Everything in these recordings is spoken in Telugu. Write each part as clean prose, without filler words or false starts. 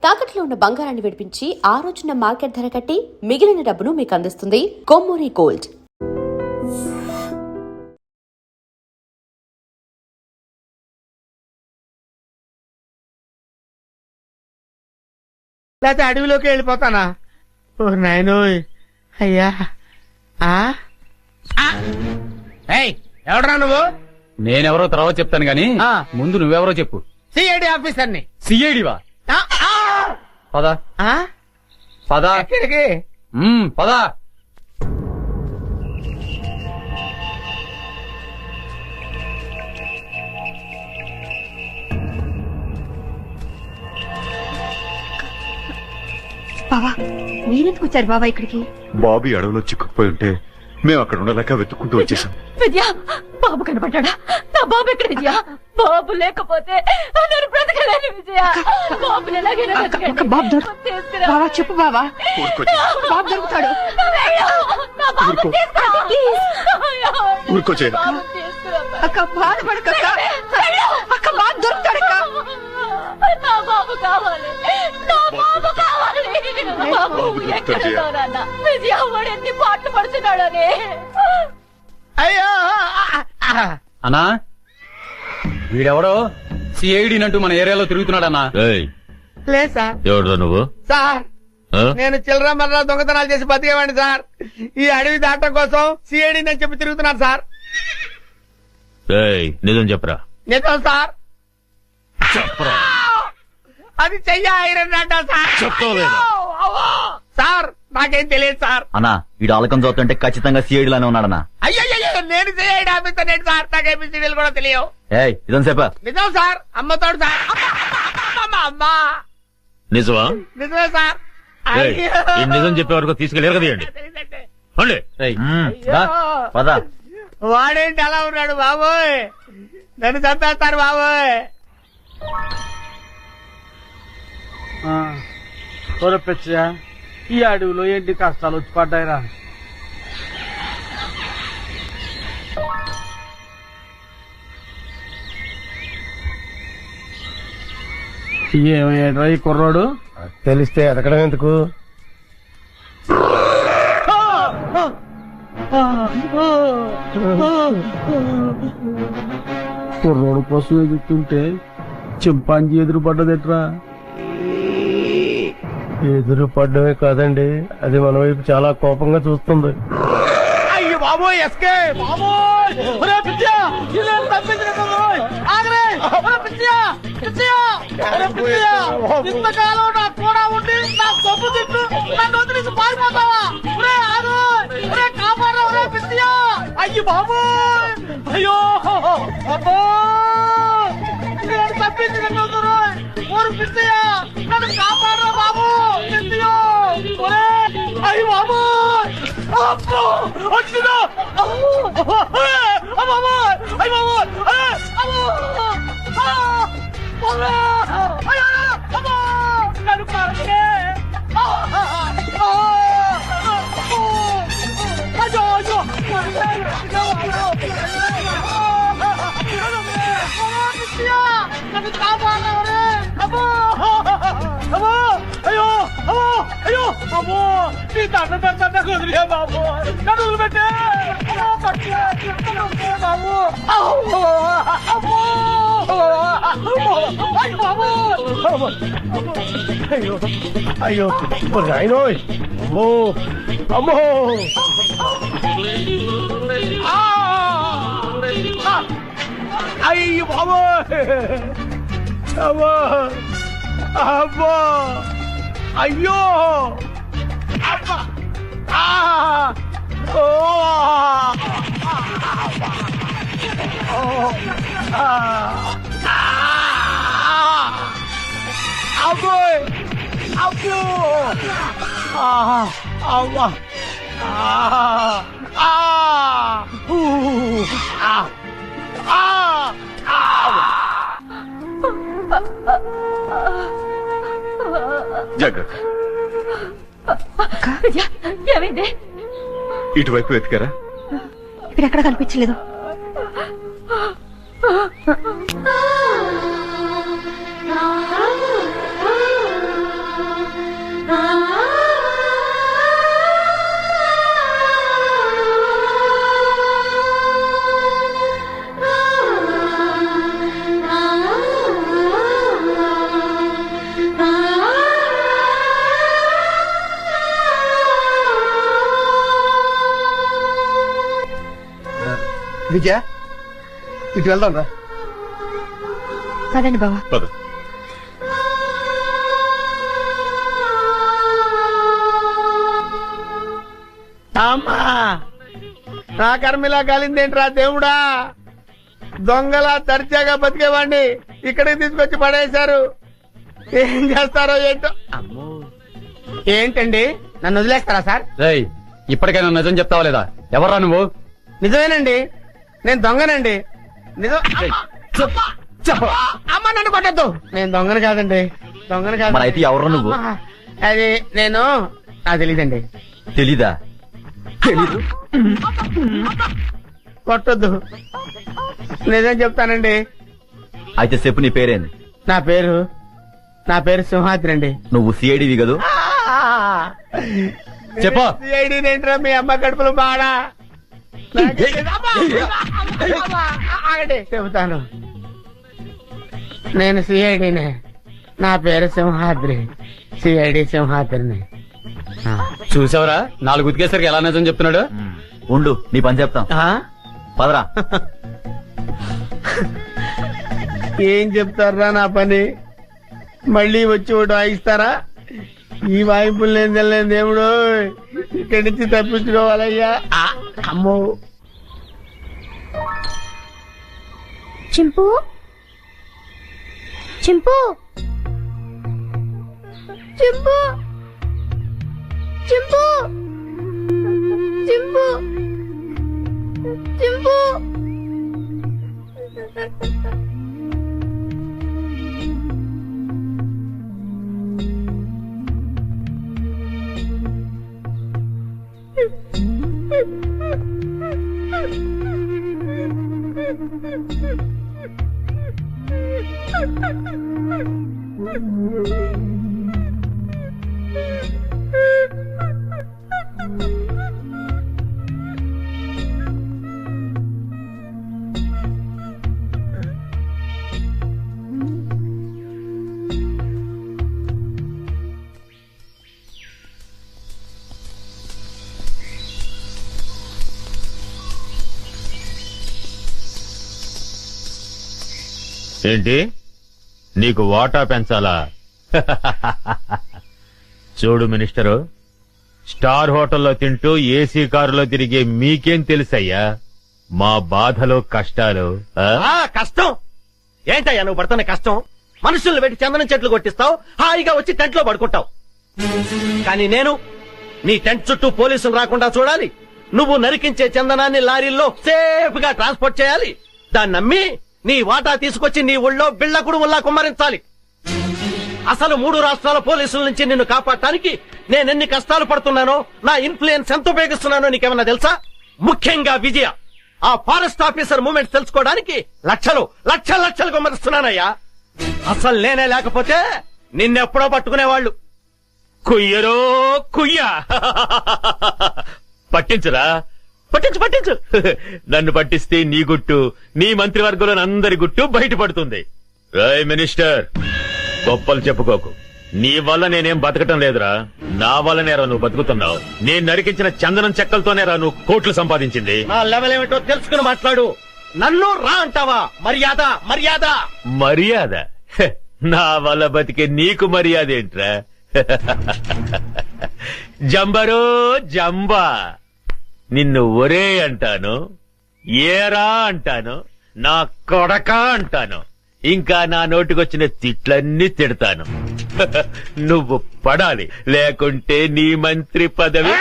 తాకట్లో ఉన్న బంగారాన్ని విడిపించి ఆ రోజున మార్కెట్ ధర కట్టి మిగిలిన డబ్బును మీకు అందిస్తుంది కొమ్మూరి గోల్డ్. లేకపోతే అడవిలోకి వెళ్ళిపోతానా? ఓ నాయనోయ్ అయ్యా. ఎవడరా నువ్వు? నేనెవరో తర్వాత చెప్తాను గాని ముందు నువ్వెవరో చెప్పు. సిఐడి ఆఫీసర్ని. సిఐడివా? పదా పదా ఎక్కడికి? పదా. బావా మీరెందుకు వచ్చారు బావా ఇక్కడికి? బాబీ అడవిలో చిక్కుకుపోయి ఉంటే మేము అక్కడ ఉండలేక వెతుక్కుంటూ వచ్చేసాం. విద్య బాబు కనపడ్డా? నా బాబు ఎక్కడ విజయ? బాబు లేకపోతే నేను బ్రతకలేను విజయ. బాబు ఎలాగైనా బావా చెప్పు బావా. బాబు దొరుకుతాడు. ఊరుకోచే అక్క బాధపడక అక్క బాబు దొరుకుతాడక్క. నా బాబు కావాలి, నా బాబు కావాలి. బాబు ఎక్కడ విజయ? వాడు ఎన్ని పాటలు పడుతున్నాడని. అయ్యో అన్నా వీడెవడో సిఐడి నంటూ మన ఏరియాలో తిరుగుతున్నాడన్నా. లేదు సార్. ఎవడో నువ్వు? సార్ నేను చిల్లర మర్ర దొంగతనాలు చేసి బతికేవాడిని సార్. ఈ అడవి దాటం కోసం సిఐడి అని చెప్పి తిరుగుతున్నాను సార్. నిజం చెప్పరా? నిజం సార్. చెప్పరా? అది చెయ్య ఐరన్ అంట సార్. చెప్తావులేదా? సార్ నాకేం తెలియదు సార్. అన్నా వీడు ఆలకం చూస్తుంటే ఖచ్చితంగా సిఐడి లానే ఉన్నాడన్నా. అయ్యో నేను సిఐడి ఆఫీసర్ ఏంటి సార్? నాకు ఏబిసిడీలు కూడా తెలియవు. ఇదం చెప్పా? నిజం సార్. అమ్మతోడు సార్. అమ్మా నిజమా? నిజమే సార్. ఈ నిజం చెప్పే వరకు తీసుకెళ్ళి ఎరగదీయండి. పదా. వాడేంటి అలా ఉన్నాడు బాబోయ్? నన్ను చంపేస్తారు బాబోయ్. కొరపెచ్చా ఈ అడవిలో ఏంటి కష్టాలు వచ్చి పడ్డాయిరా? ఏమయ్యాడ్రా ఈ కుర్రోడు? తెలిస్తే ఎదకడం ఎందుకు? కుర్రోడు కోసం ఎదుగుతుంటే చింపాంజీ ఎదురు పడ్డదెట్రా? ఎదురు పడ్డమే కాదండి, అది మన వైపు చాలా కోపంగా చూస్తుంది. అయ్యో బాబోయ్ ఎస్కే బాబోయ్. ఇంతకాలం నాకు కూడా ఉండి నా సొమ్ము తిట్టు నన్ను వదిలేసి పారిపోతావా? కాపాడరా పిచ్చియా. అయ్యో బాబోయ్. అయ్యో అబ్బో నేను తప్పింది ఊరు పిచ్చియా. నన్ను కాపాడరా బాబు పిచ్చియో. అయ్యి బాబు అబ్బో వచ్చిందా? నన్ను కాకే. నన్ను కాపాడరే. అబ్బో అబ్బో అయ్యో అబ్బో అయ్యో అబ్బో నీ దండ పెద్ద కుదిరియా బాబు. నన్ను వదిలిపెట్టే బాబు. అబ్బో అయ్యో బాబు. అయ్యో అయ్యో నాయనోయ్. అమ్మో అమ్మో. అయ్యో బాబు. అమ్మో అబ్బో అయ్యో అబ్బా. అబ్బోయ్ అబ్బో అవ్వా. జాగ్రత్త. ఏమైంది? ఇటువైపు వెతికారా? ఇక్కడ ఎక్కడ కనిపించలేదు. విజయ ఇటు వెళ్దాం రా. సరేండి బావా. పద. అమ్మా నా కర్మిలా కాలిందేంట్రా దేవుడా, దొంగలా దర్జాగా బతికేవాడిని ఇక్కడికి తీసుకొచ్చి పడేశారు. ఏం చేస్తారో ఏంటో. ఏంటండి నన్ను వదిలేస్తారా సార్? రేయ్ ఇప్పటికైనా నిజం చెప్తావా లేదా? ఎవర్రా నువ్వు? నిజమేనండి, నేను దొంగనండి. నిజం. అమ్మ నన్ను కొట్టద్దు, నేను దొంగను కాదండి, దొంగను కాదు. మరి అయితే ఎవరు నువ్వు? అది నేను, నాకు తెలీదండి. తెలీదా? తెలీదు. కొట్టద్దు, నిజం చెప్తానండి. అయితే చెప్పు, నీ పేరేంది? నా పేరు సింహాద్రి అండి. నువ్వు సిఐడివి కదూ? చెప్పు. సిఐడి ఏంట్రా మీ అమ్మ కడుపులు బాడా? ఆగండి చెబుతాను. నేను సిఐడినే, నా పేరు సింహాద్రి, సిఐడి సింహాద్రిని. చూసావరా 4 ఉతికేసరికి ఎలా నిజం చెప్తున్నాడు? ఉండు, నీ పని చెప్తాం. పదరా. ఏం చెప్తారా నా పని? మళ్ళీ వచ్చి ఒకటి వాయిస్తారా? ఈ వాయింపులు నేను తెలియదు దేవుడు, ఇక్కడి నుంచి తప్పించుకోవాలయ్యా. అమ్మో. చింపు చింపు చింపు చింపు చింపు చింపు. ఏంటి, నీకు వాటా పెంచాలా? చూడు మినిస్టరు, స్టార్ హోటల్లో తింటూ ఏసీ కారులో తిరిగే మీకేం తెలుసయ్యా మా బాధలు కష్టాలు? కష్టం ఏంటయ్యా నువ్వు పడుతున్న కష్టం? మనుషుల్ని పెట్టి చందనం చెట్లు కొట్టిస్తావు, హాయిగా వచ్చి టెంట్ లో పడుకుంటావు. కానీ నేను నీ టెంట్ చుట్టూ పోలీసులు రాకుండా చూడాలి, నువ్వు నరికించే చందనాన్ని లారీల్లో సేఫ్ గా ట్రాన్స్పోర్ట్ చేయాలి, దాన్ని నమ్మి నీ వాటా తీసుకొచ్చి నీ ఊళ్ళో బిళ్ళ కుడుముల్లా కుమ్మరించాలి. అసలు 3 రాష్ట్రాల పోలీసుల నుంచి నిన్ను కాపాడటానికి నేనెన్ని కష్టాలు పడుతున్నానో, నా ఇన్ఫ్లుయెన్స్ ఎంత ఉపయోగిస్తున్నానో నీకేమన్నా తెలుసా? ముఖ్యంగా విజయ, ఆ ఫారెస్ట్ ఆఫీసర్ మూమెంట్స్ తెలుసుకోవడానికి లక్షలు లక్షలు లక్షలు కుమ్మరిస్తున్నానయ్యా. అసలు నేనే లేకపోతే నిన్నెప్పుడో పట్టుకునేవాళ్లు. కుయ్యరో కుయ్యా. పట్టించురా, పట్టించు. నన్ను పట్టిస్తే నీ గుట్టు, నీ మంత్రివర్గంలోని అందరి గుట్టు బయటపడుతుంది. రాయ్ మినిస్టర్, గొప్పలు చెప్పుకోకు. నీ వల్ల నేనేం బతకటం లేదురా, నా వల్లనేరా నువ్వు బతుకుతున్నావు. నేను నరికించిన చందనం చెక్కలతోనేరా నువ్వు కోట్లు సంపాదించింది. నా లెవెల్ ఏమిటో తెలుసుకుని మాట్లాడు. నన్ను రా అంటావా? మర్యాద మర్యాద మర్యాద? హె, నా వల్ల బతికే నీకు మర్యాద ఏంట్రా? జంబరో జంబా, నిన్ను ఒరే అంటాను, ఏరా అంటాను, నా కొడక అంటాను, ఇంకా నా నోటికొచ్చిన తిట్లన్నీ తిడతాను. నువ్వు పడాలి, లేకుంటే నీ మంత్రి పదవి.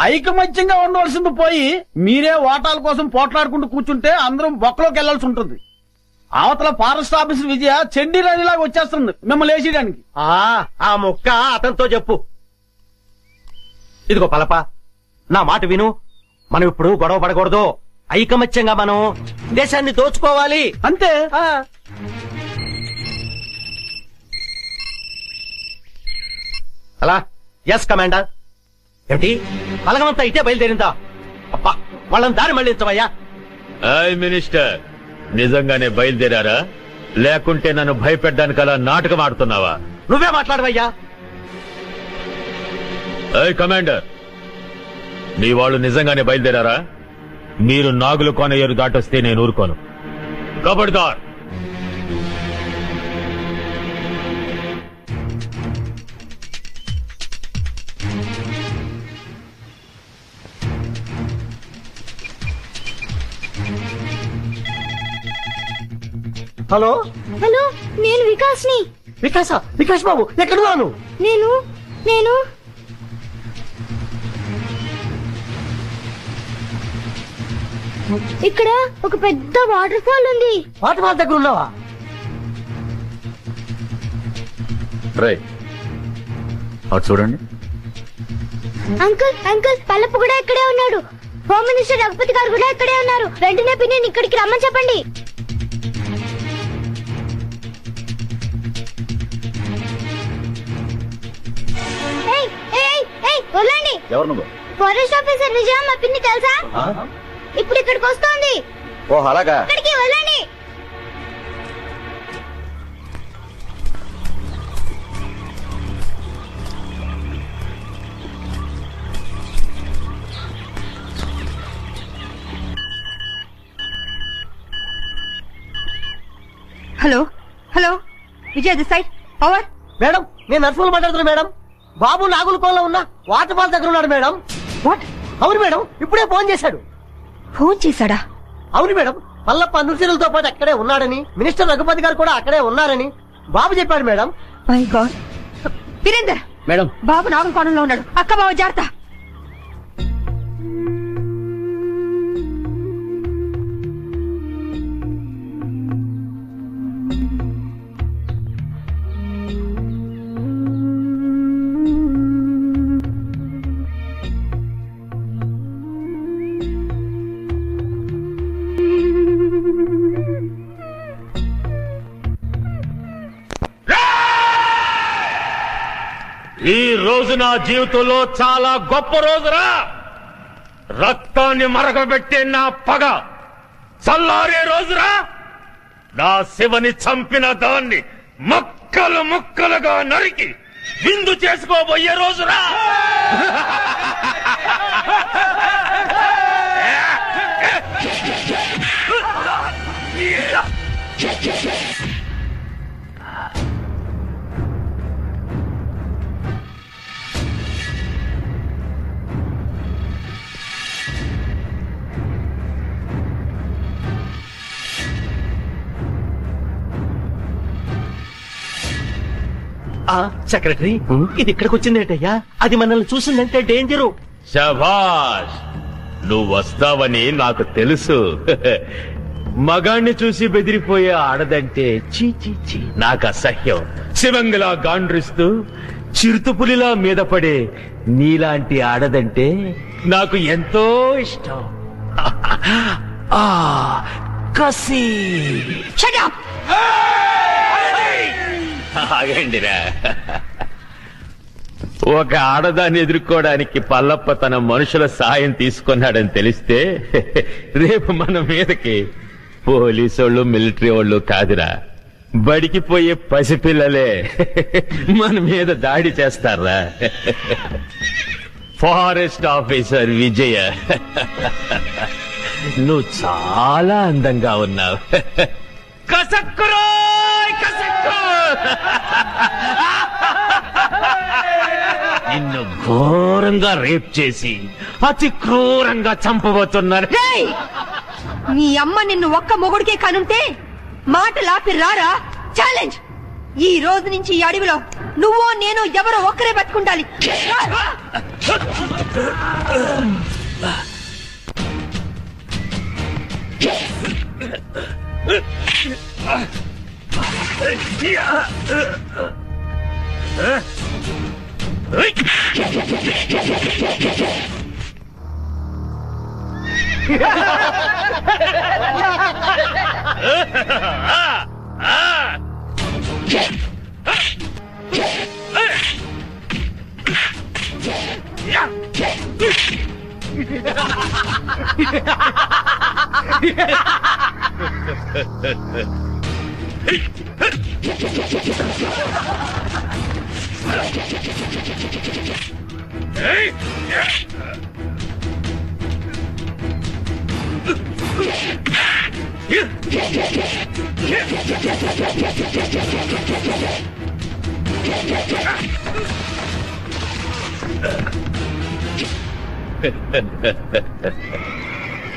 ఐకమత్యంగా ఉండవలసింది పోయి మీరే వాటాల కోసం పోట్లాడుకుంటూ కూర్చుంటే అందరం బొక్కలోకి వెళ్లాల్సి ఉంటుంది. అవతల ఫారెస్ట్ ఆఫీసర్ విజయ చెండీరాణిలాగా వచ్చేస్తుంది మిమ్మల్ని వేసేయడానికి. ఆ ముక్క అతనితో చెప్పు. ఇదిగో పలప, నా మాట విను. మనం ఇప్పుడు గొడవ పడకూడదు. ఐకమత్యంగా మనం దేశాన్ని దోచుకోవాలి, అంతే. అలా ఎస్ కమాండర్. ఏమిటి బలగమంతా ఇటే బయలుదేరిందా? అబ్బా, వాళ్ళని దారి మళ్లించవయ్యా. మినిస్టర్, నిజంగానే బయలుదేరారా, లేకుంటే నన్ను భయపెట్టడానికి అలా నాటకం ఆడుతున్నావా? నువ్వే మాట్లాడవయ్యా. కమాండర్, నీ వాళ్ళు నిజంగానే బయలుదేరారా? మీరు నాగుల కోనయ్యరు దాటొస్తే నేను ఊరుకోను. కబడ్దార్. హలో హలో, నేను వికాస్ని. వికాస్ బాబు ఎక్కడున్నాను? నేను ఇక్కడ ఒక పెద్ద వాటర్ ఫాల్ ఉంది. వాటర్ ఫాల్ దగ్గర ఉన్నావా? రై అటు చూడండి. అంకుల్ అంకుల్, పల్లపు కూడా ఇక్కడే ఉన్నాడు. హోమ్ మినిస్టర్ రఘుపతి గారు కూడా ఇక్కడే ఉన్నారు. వెంటనే పిన్ని ఇక్కడికి రమ్మని చెప్పండి. ఏయ్, ఏయ్, ఏయ్, వదలండి. ఎవరు నువ్వు? ఫారెస్ట్ ఆఫీసర్ విజయ, మా పిన్ని తెలుసా? ఇప్పుడు ఇక్కడికి వస్తోంది. ఓ అలాగా. ఇక్కడికి వెళ్ళండి. Hello hello, Vijay this side, power. Madam, నేను నర్సులు మాట్లాడుతున్నా మేడం. బాబు నాగుల కోనలో ఉన్న వాటర్ ఫాల్ దగ్గర ఉన్నాడు మేడం. వాట్? అవును మేడం, ఇప్పుడే ఫోన్ చేశాడు. ఫోన్ చేశాడా? అవును మేడం, పల్లప్ప అనుచరులతో పాటు అక్కడే ఉన్నాడని, మినిస్టర్ రఘుపతి గారు కూడా అక్కడే ఉన్నారని బాబు చెప్పాడు madam. My god. Virender madam, Babu నాగుల కోణంలో ఉన్నాడు. అక్క బావ జాగ్రత్త. ఈ రోజు నా జీవితంలో చాలా గొప్ప రోజురా. రక్తాన్ని మరగబెట్టే నా పగ చల్లారే రోజురా. నా శివని చంపిన దాన్ని ముక్కలు ముక్కలుగా నరికి విందు చేసుకోబోయే రోజురా. సెక్రటరీ, ఇది ఇక్కడికి వచ్చిందేటయ్యా? అది మనల్ని చూసిందంటే డేంజరు. శభాష్, నువ్వు వస్తావని నాకు తెలుసు. మగాణ్ణి చూసి బెదిరిపోయే ఆడదంటే చీ చీ చీ నాకు అసహ్యం. శివంగిలా గాండ్రిస్తూ చిరుతుపులిలా మీద పడే నీలాంటి ఆడదంటే నాకు ఎంతో ఇష్టం. ఆ కసి. Shut up! ఆగండిరా. ఒక ఆడదాన్ని ఎదుర్కోవడానికి పల్లప్ప తన మనుషుల సాయం తీసుకున్నాడని తెలిస్తే రేపు మన మీదకి పోలీసోళ్ళు మిలిటరీ వాళ్ళు కాదురా, బడికి పోయే పసిపిల్లలే మన మీద దాడి చేస్తారా. ఫారెస్ట్ ఆఫీసర్ విజయ, నువ్వు చాలా అందంగా ఉన్నావు. కసక్కురో కసక్కు. నిన్ను ఘోరంగా రేప్ చేసి అతి క్రూరంగా చంపబోతున్నారు. రేయ్! నీ అమ్మ నిన్ను ఒక్క మొగుడికే కనుంటే మాటలాపి రారా. ఛాలెంజ్. ఈ రోజు నుంచి ఈ అడవిలో నువ్వో నేను ఎవరో ఒక్కరే బతుకుండాలి.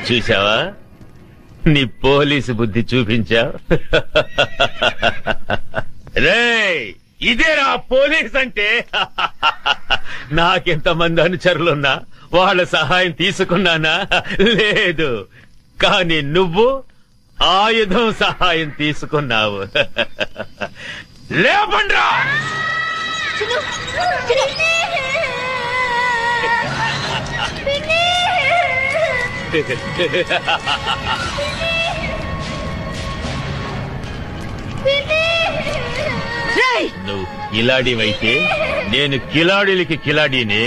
చూసావా, నీ పోలీసు బుద్ధి చూపించా. రేయ్, ఇదేరా పోలీస్ అంటే. నాకెంతమంది అనుచరులున్నా వాళ్ళ సహాయం తీసుకున్నానా? లేదు. కానీ నువ్వు ఆయుధం సహాయం తీసుకున్నావు. లేపండ్రా. నువ్వు కిలాడివైతే నేను కిలాడీలకి కిలాడీని.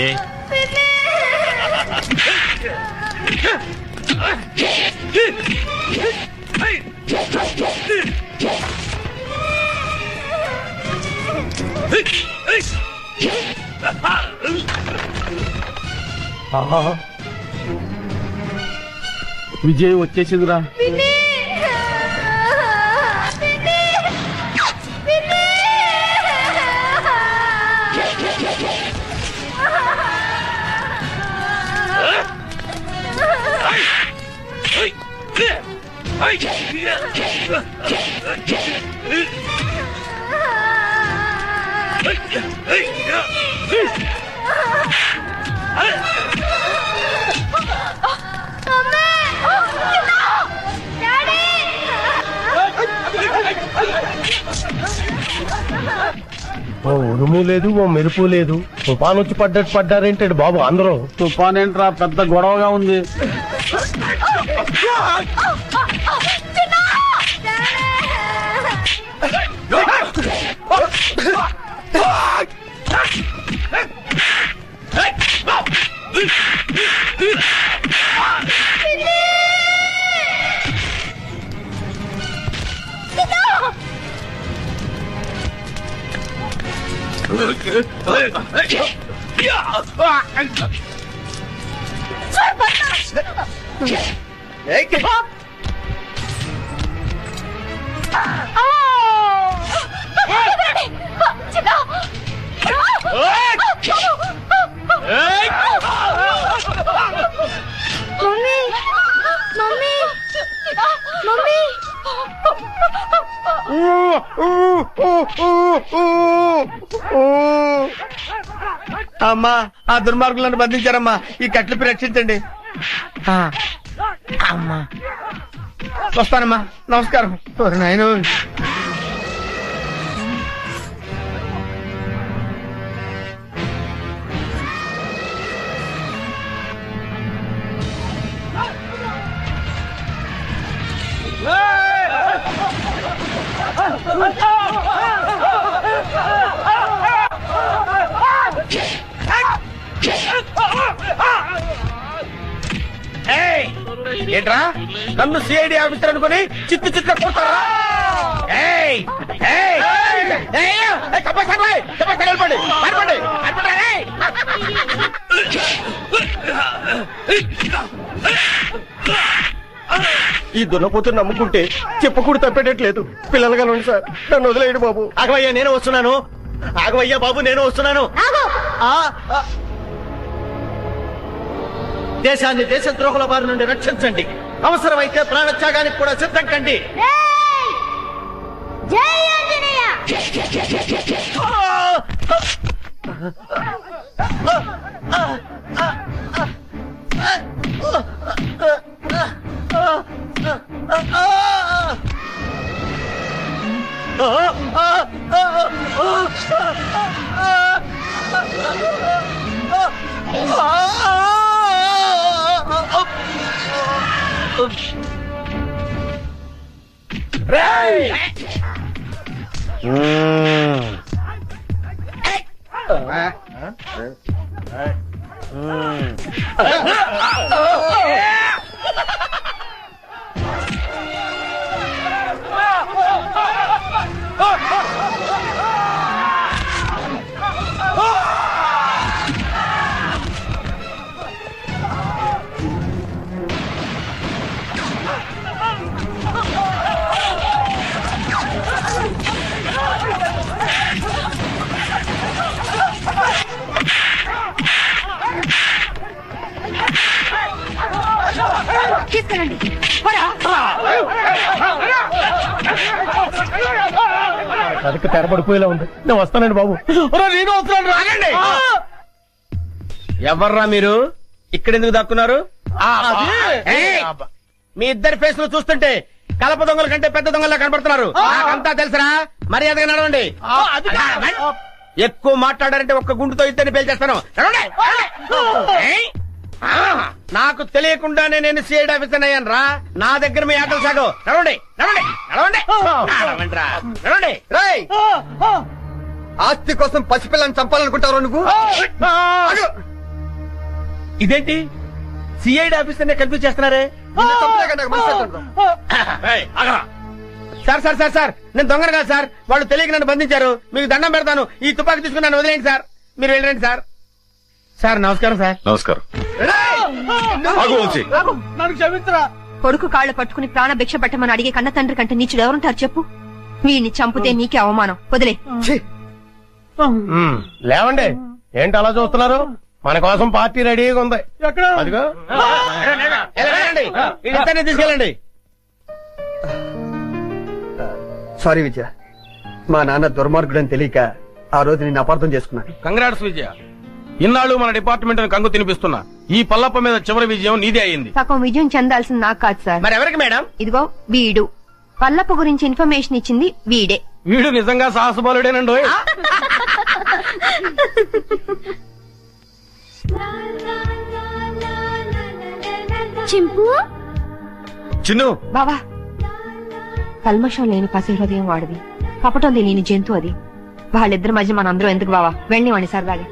విజయ్ వచ్చేసిందిరా. ఓ ఉరుము లేదు, ఓ మెరుపు లేదు. తుఫాన్ వచ్చి పడ్డట్టు పడ్డారేంటాడు బాబు అందరూ. తుఫాన్ ఏంట్రా, పెద్ద గొడవగా ఉంది. అమ్మా, ఆ దుర్మార్గులను బంధించారమ్మా. ఈ కట్లపై రక్షించండి. అమ్మా, వస్తానమ్మా. నమస్కారం. నాయన ఏంట్రా, నన్ను సిఐడి ఆఫీసర్ అనుకుని చిత్తు చిత్త కొడతారా? ఈ దున్నపోతుని నమ్ముకుంటే చెప్పకూడదు తప్పేటట్లేదు. పిల్లలుగా ఉండి సార్, నన్ను వదిలేయండి బాబు. ఆగవయ్యా, నేను వస్తున్నాను. ఆగవయ్యా బాబు, నేను వస్తున్నాను. దేశాన్ని దేశద్రోహుల బారి నుండి రక్షించండి. అవసరమైతే ప్రాణత్యాగానికి కూడా సిద్ధం కండి. జై ఆంజనేయ. తీసుకెళ్ళండి పోరా. కనుక తెరబడిపోయేలా ఉంది. నేను వస్తానండి బాబు. నేను వస్తున్నాను. రాగండి. ఎవర్రా మీరు ఇక్కడ ఎందుకు దాక్కున్నారు? ఏయ్! మీ ఇద్దరి ఫేస్ లో చూస్తుంటే కలప దొంగల కంటే పెద్ద దొంగలా కనబడుతున్నారు. నాకంతా తెలుసురా, మర్యాదగా నడవండి. ఎక్కువ మాట్లాడారంటే ఒక్క గుండుతో ఇద్దరిని పేల్చేస్తాను. నడవండి. ఏయ్! నాకు తెలియకుండానే నేను సిఐడి ఆఫీసర్ అయ్యాను రా. నా దగ్గర మీ ఆటలు సాగు. నడవండి నడవండి నడవండి నడవండిరా. నడవండి. రేయ్! ఆస్తి కోసం పసిపిల్లని చంపాలనుకుంటావు నువ్వు? ఇదేంటి సిఐడి ఆఫీసర్ కన్ఫ్యూజ్ చేస్తున్నారే? ఏయ్, ఆగరా. సార్ సార్ సార్ సార్ నేను దొంగను కాదు సార్. వాళ్ళు తెలియక నన్ను బంధించారు. మీకు దండం పెడతాను. ఈ తుపాకీ తీసుకుని నన్ను వదిలేండి సార్. మీరు వెళ్ళండి సార్. సార్ నమస్కారం సార్. నమస్కారం. ఆగు వంశీ. నన్ను క్షమించరా. కొడుకు కాళ్ళు పట్టుకుని ప్రాణ భిక్ష పెట్టమని అడిగే కన్న తండ్రి కంటే నీచుడు ఎవరుంటారు చెప్పు? వీడిని చంపితే నీకే అవమానం. వదిలే. లేవండి. ఏంటి అలా చూస్తున్నారు? మన కోసం పార్టీ రెడీగా ఉంది. ఎక్కడ? అదిగో. వెళ్ళండి. వీళ్ళిద్దరిని తీసుకెళ్ళండి. సారీ విజయ, మా నాన్న దుర్మార్గుడని తెలియక ఆ రోజు నేను అపార్థం చేసుకున్నాను. కంగ్రాట్స్ విజయ. ఇన్నాళ్ళు మన డిపార్ట్మెంట్ కంగు తినిపిస్తున్నా ఈ పల్లప్ప మీద చివరి విజయం నీదే అయింది. సగం విజయం చెందాల్సింది నాకు కాదు సార్. మరి ఎవరికి మేడం? ఇదిగో వీడు పల్లప్ప గురించి ఇన్ఫర్మేషన్ ఇచ్చింది వీడే. వీడు నిజంగా సాహసబాలుడేనండి. చింపు చిన్ను, బావా కల్మషం లేని పసి హృదయం వాడిది, కపటం తెలియని జంతు అది. వాళ్ళిద్దరి మధ్య మనందరం ఎందుకు బావా? వెళ్ళి వాణి సరదాగా.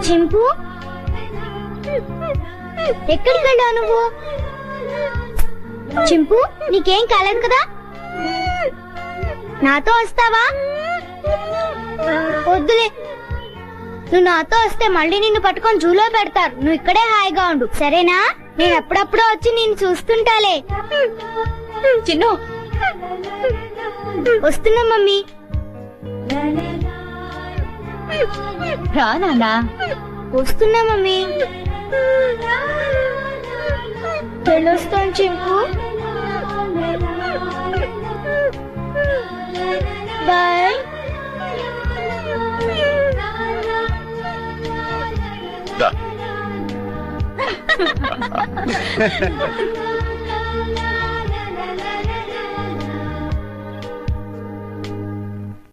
చింపు ఎక్కడికి వెళ్ళావు నువ్వు? చింపు నీకేం కాలేదు కదా? నాతో వస్తావా? వద్దులే, నువ్వు నాతో వస్తే మళ్ళీ నిన్ను పట్టుకొని జూలో పెడతారు. నువ్వు ఇక్కడే హాయిగా ఉండు, సరేనా? నేను ఎప్పుడప్పుడో వచ్చి నిన్ను చూస్తుంటాలే. చిన్ను వస్తున్నా మమ్మీ. రా నాన్నా. వస్తున్నా మమ్మీ. వెళ్ళొస్తాను చింపు. బాయ్. దా.